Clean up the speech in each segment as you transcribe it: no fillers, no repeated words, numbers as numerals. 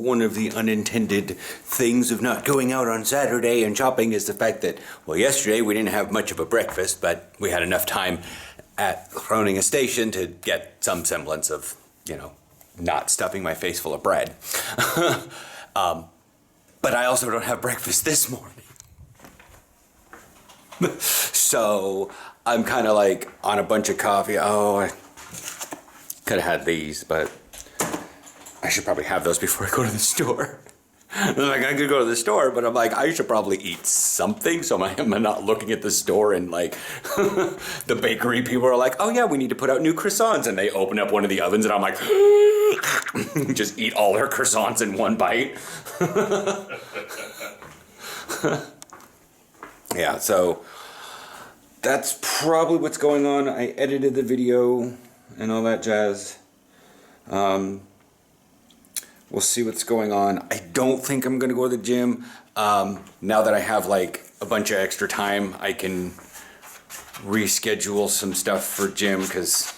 one of the unintended things of not going out on Saturday and shopping is the fact that, well, yesterday we didn't have much of a breakfast, but we had enough time at Groningen Station to get some semblance of, you know, not stuffing my face full of bread. But I also don't have breakfast this morning. So I'm kind of like on a bunch of coffee. Oh, I could have had these, but I should probably have those before I go to the store. I'm like, I could go to the store, but I'm like, I should probably eat something. So I'm not looking at the store and like the bakery people are like, oh yeah, we need to put out new croissants. And they open up one of the ovens and I'm like, just eat all their croissants in one bite. Yeah, so that's probably what's going on. I edited the video and all that jazz. We'll see what's going on. I don't think I'm going to go to the gym. Now that I have like a bunch of extra time, I can reschedule some stuff for gym because,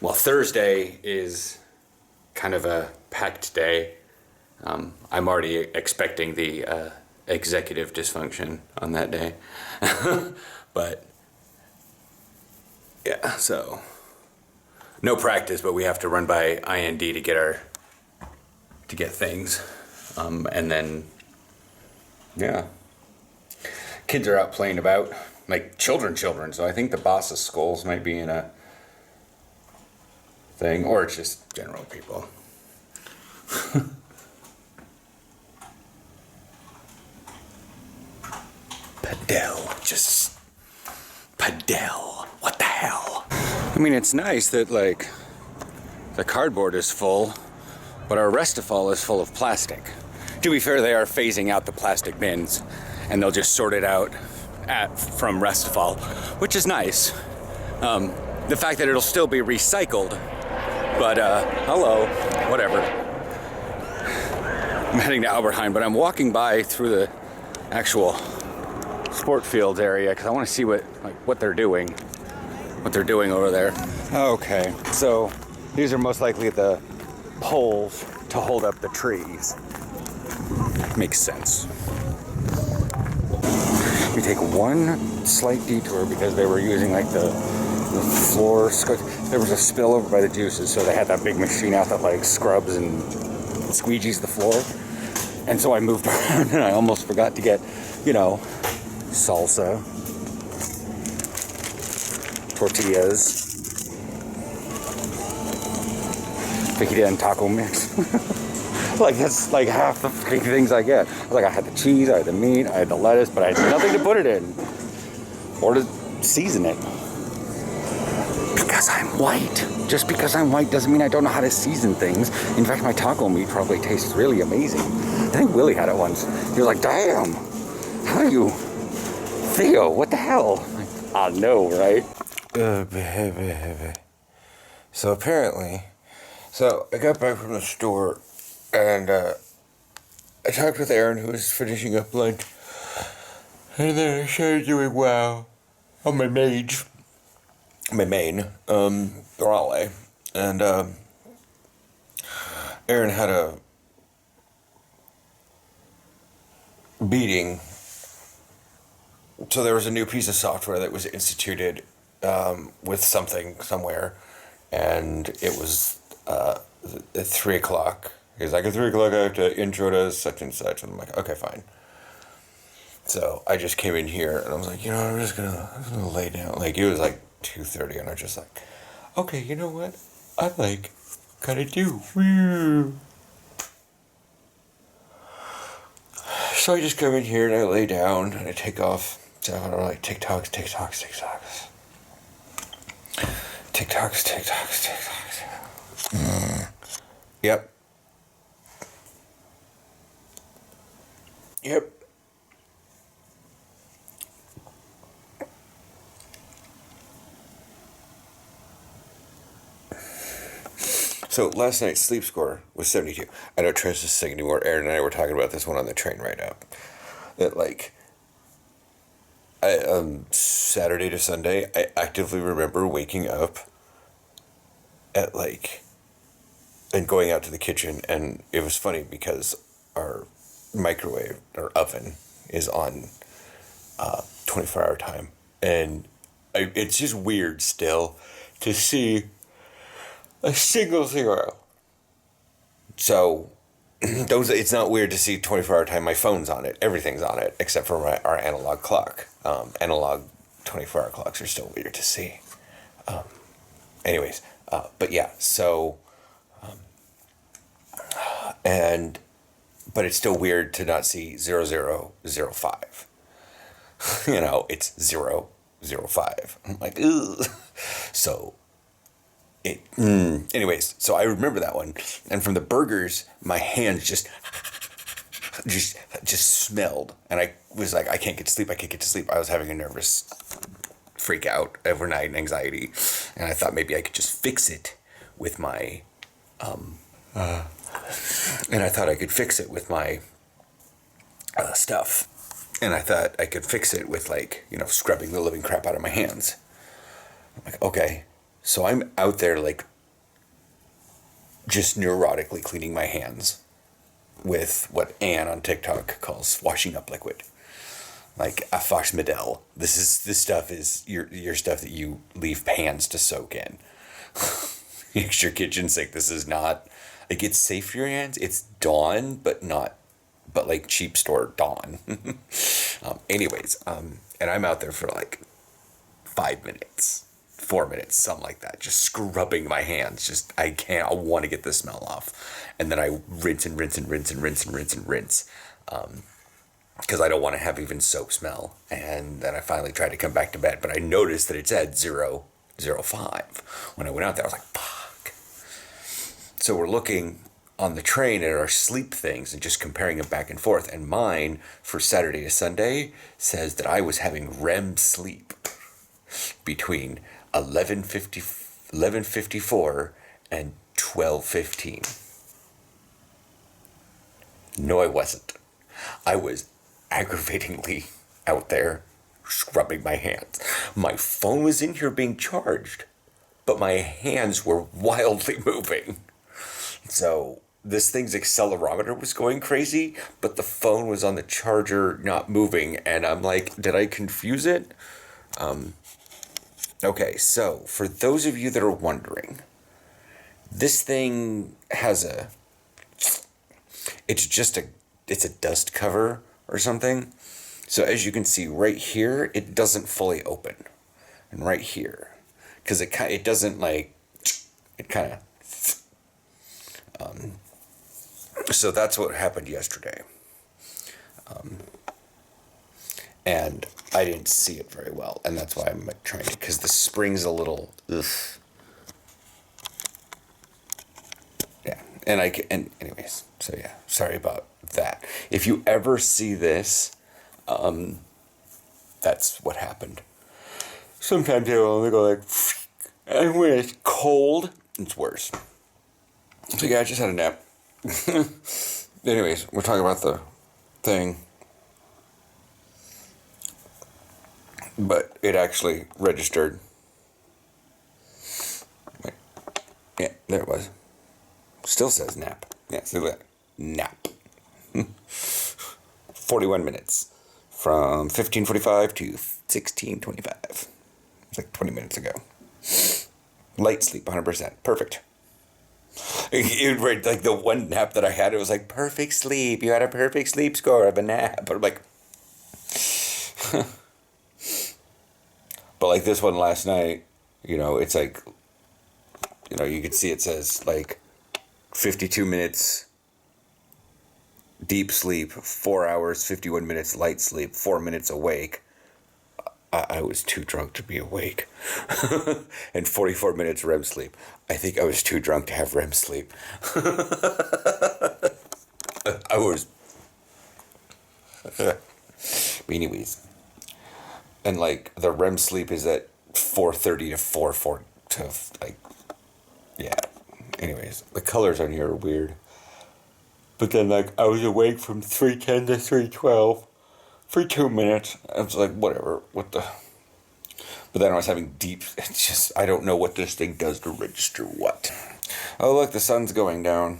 well, Thursday is kind of a packed day. I'm already expecting the executive dysfunction on that day. But yeah, so no practice, but we have to run by IND to get things. And then yeah, kids are out playing about, like children, so I think the boss's skulls might be in a thing, or it's just general people. Padel, what the hell? I mean, it's nice that like the cardboard is full, but our Restafol is full of plastic. To be fair, they are phasing out the plastic bins, and they'll just sort it out from Restafol, which is nice. The fact that it'll still be recycled, but hello, whatever. I'm heading to Albertheim, but I'm walking by through the actual sport fields area because I want to see what they're doing over there. Okay, so these are most likely the poles to hold up the trees. Makes sense. We take one slight detour because they were using like the floor. There was a spill over by the juices, so they had that big machine out that like scrubs and squeegees the floor. And so I moved around and I almost forgot to get, you know, salsa, tortillas, fajita and taco mix. Like that's like half the freaking things I get. Like I had the cheese, I had the meat, I had the lettuce, but I had nothing to put it in or to season it. Because I'm white. Just because I'm white doesn't mean I don't know how to season things. In fact, my taco meat probably tastes really amazing. I think Willie had it once. He was like, damn, how do you... Theo, what the hell? I know, right? So apparently, I got back from the store and I talked with Aaron, who was finishing up lunch, and then I started doing WoW on my main, Raleigh, and Aaron had a beating. So there was a new piece of software that was instituted with something somewhere, and it was at 3 o'clock. He's like, at 3 o'clock I have to intro to such and such, and I'm like, okay, fine. So I just came in here, and I was like, you know, I'm just gonna lay down. Like, it was like 2:30, and I was just like, okay, you know what? I like kind of do. So I just come in here, and I lay down, and I take off. So I don't like TikToks. Yep. So last night's sleep score was 72. I don't trust this thing anymore. Aaron and I were talking about this one on the train right up. That like, Saturday to Sunday, I actively remember waking up at like and going out to the kitchen, and it was funny because our microwave or oven is on 24-hour time, and it's just weird still to see a single zero. So it's not weird to see 24-hour time. My phone's on it, everything's on it except for our analog clock. Analog 24-hour clocks are still weird to see. Anyways, but yeah, so but it's still weird to not see 0005. You know, it's 005. I'm like, ugh. So anyways, so I remember that one, and from the burgers, my hands just smelled, and I was like, I can't get to sleep. I was having a nervous freak out overnight and anxiety, and I thought maybe I could just fix it with my stuff. And I thought I could fix it with, like, you know, scrubbing the living crap out of my hands. I'm like, okay. So I'm out there, like, just neurotically cleaning my hands with what Ann on TikTok calls washing up liquid. Like, a Afashmedel. This stuff is your stuff that you leave pans to soak in. It's your kitchen sink. This is not, like, it's safe for your hands. It's Dawn, but like cheap store Dawn. And I'm out there for like 5 minutes, 4 minutes, something like that, just scrubbing my hands. I want to get the smell off. And then I rinse and rinse and rinse and rinse and rinse and rinse. Because I don't want to have even soap smell. And then I finally tried to come back to bed, but I noticed that it said 005. When I went out there, I was like, fuck. So we're looking on the train at our sleep things and just comparing them back and forth. And mine, for Saturday to Sunday, says that I was having REM sleep between 11:54 and 12:15. No, I wasn't. I was aggravatingly out there scrubbing my hands. My phone was in here being charged, but my hands were wildly moving. So this thing's accelerometer was going crazy, but the phone was on the charger not moving, and I'm like, did I confuse it? Okay, so for those of you that are wondering, this thing has it's a dust cover or something. So as you can see right here, it doesn't fully open. And right here, because it doesn't, like, it kind of, so that's what happened yesterday. And I didn't see it very well, and that's why I'm trying to, because the spring's a little, ugh. Yeah, and anyways, so yeah, sorry about that. If you ever see this, that's what happened. Sometimes it'll only go like, and when it's cold, it's worse. So yeah, I just had a nap. Anyways, we're talking about the thing. But it actually registered. Wait. Yeah, there it was. Still says nap. Yeah, see that? Nap. 41 minutes. From 15:45 to 16:25. It's like 20 minutes ago. Light sleep, 100%. Perfect. Like the one nap that I had, it was like, perfect sleep. You had a perfect sleep score of a nap. But I'm like... But like this one last night, you know, it's like, you know, you could see it says like 52 minutes deep sleep, 4 hours, 51 minutes light sleep, 4 minutes awake. I was too drunk to be awake. And 44 minutes REM sleep. I think I was too drunk to have REM sleep. I was. Anyways. And like the REM sleep is at 4:30 to 4:40 to like, yeah. Anyways, the colors on here are weird. But then like I was awake from 3:10 to 3:12 for 2 minutes. I was like, whatever. What the? But then I was having deep, it's just, I don't know what this thing does to register what. Oh look, the sun's going down.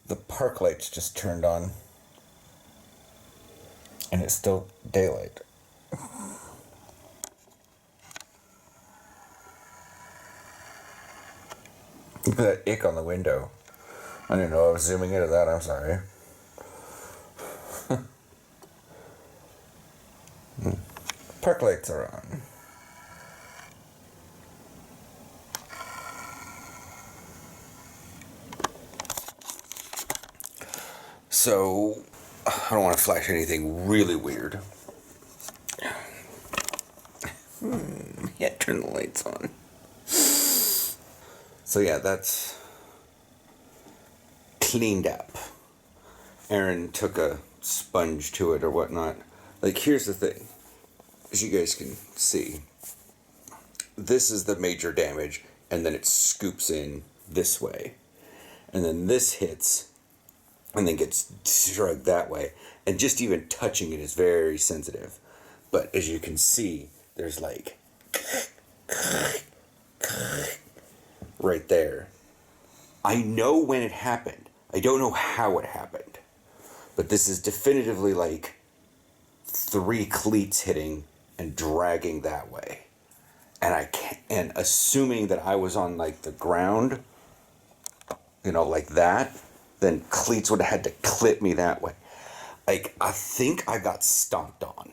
The park lights just turned on. And it's still daylight. Look at that ick on the window. I didn't know I was zooming into that, I'm sorry. Park lights are on. So, I don't want to flash anything really weird. Yeah, turn the lights on. So yeah, that's cleaned up. Aaron took a sponge to it or whatnot. Like, here's the thing. As you guys can see, this is the major damage, and then it scoops in this way. And then this hits, and then gets shrugged that way. And just even touching it is very sensitive. But as you can see, there's like right there. I know when it happened. I don't know how it happened. But this is definitively like 3 cleats hitting and dragging that way. And I can't, and assuming that I was on like the ground, you know, like that, then cleats would have had to clip me that way. Like, I think I got stomped on.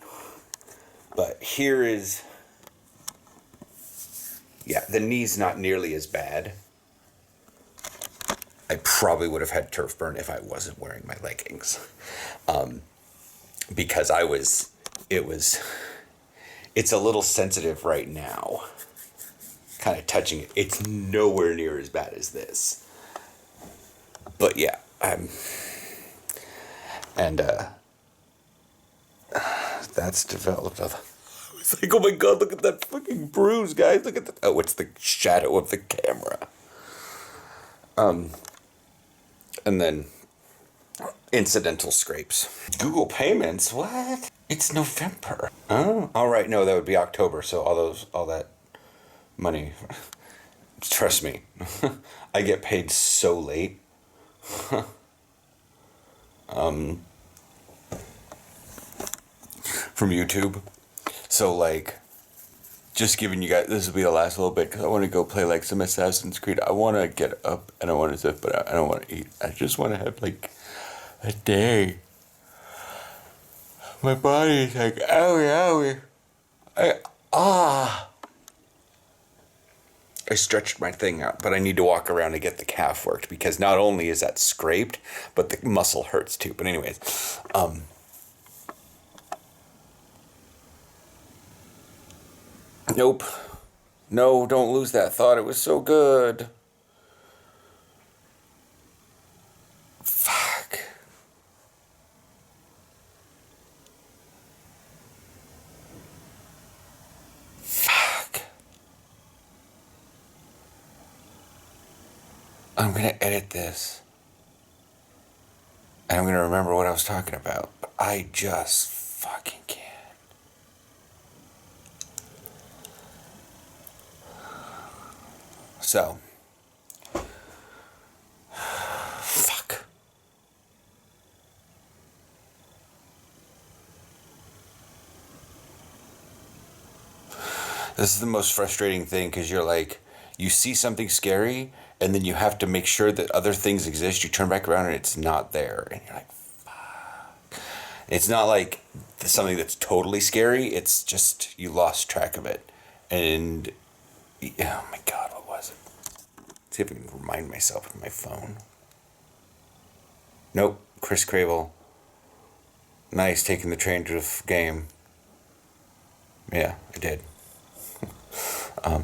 But here is, yeah, the knee's not nearly as bad. I probably would have had turf burn if I wasn't wearing my leggings. Because it's a little sensitive right now. Kind of touching it. It's nowhere near as bad as this. But yeah, that's developed. I was like, oh my god, look at that fucking bruise, guys. Look at that. Oh, it's the shadow of the camera. And then incidental scrapes. Google Payments? What? It's November. Oh, all right. No, that would be October. So all that money. Trust me, I get paid so late. From YouTube. So like, just giving you guys, this will be the last little bit because I want to go play like some Assassin's Creed. I want to get up and I want to sit, but I don't want to eat. I just want to have like a day. My body's like, owie, owie. I stretched my thing out, but I need to walk around and get the calf worked because not only is that scraped, but the muscle hurts too. But anyways, nope. No, don't lose that thought. It was so good. Fuck. Fuck. I'm gonna edit this. And I'm gonna remember what I was talking about. But I just fucking can't. So, fuck. This is the most frustrating thing because you're like, you see something scary and then you have to make sure that other things exist. You turn back around and it's not there. And you're like, fuck. It's not like something that's totally scary. It's just you lost track of it. And, oh my God, what was it? Let's see if I can remind myself with my phone. Nope, Chris Crable. Nice, taking the train to the game. Yeah, I did. But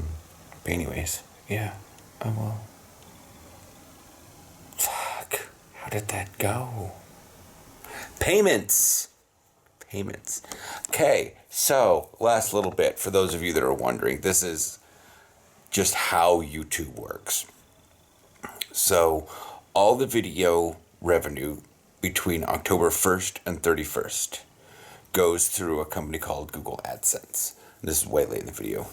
anyways, yeah, oh well. Fuck, how did that go? Payments. Okay, so last little bit for those of you that are wondering, this is just how YouTube works. So all the video revenue between October 1st and 31st goes through a company called Google AdSense. This is way late in the video,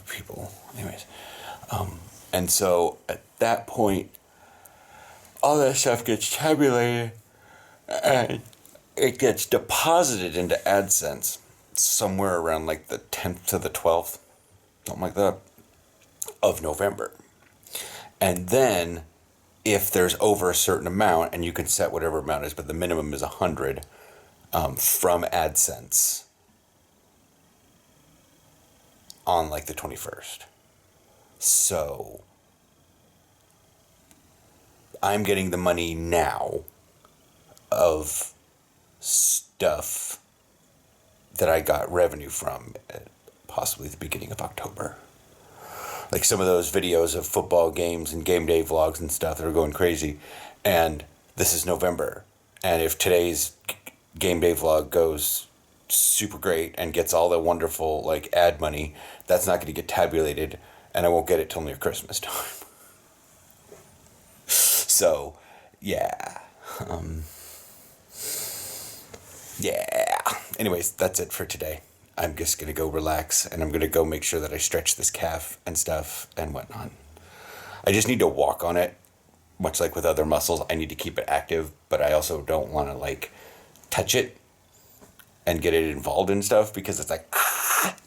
people, anyways. And so at that point, all that stuff gets tabulated and it gets deposited into AdSense somewhere around like the 10th to the 12th, something like that, of November. And then if there's over a certain amount, and you can set whatever amount is, but the minimum is 100 from AdSense on like the 21st. So I'm getting the money now of stuff that I got revenue from at possibly the beginning of October. Like some of those videos of football games and game day vlogs and stuff that are going crazy. And this is November. And if today's game day vlog goes super great and gets all the wonderful like ad money, that's not going to get tabulated, and I won't get it till near Christmas time. So, yeah. Yeah. Anyways, that's it for today. I'm just going to go relax, and I'm going to go make sure that I stretch this calf and stuff and whatnot. I just need to walk on it, much like with other muscles. I need to keep it active, but I also don't want to, like, touch it and get it involved in stuff because it's like,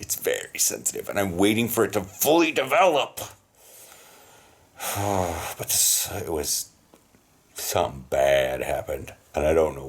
it's very sensitive, and I'm waiting for it to fully develop. But it was something bad happened, and I don't know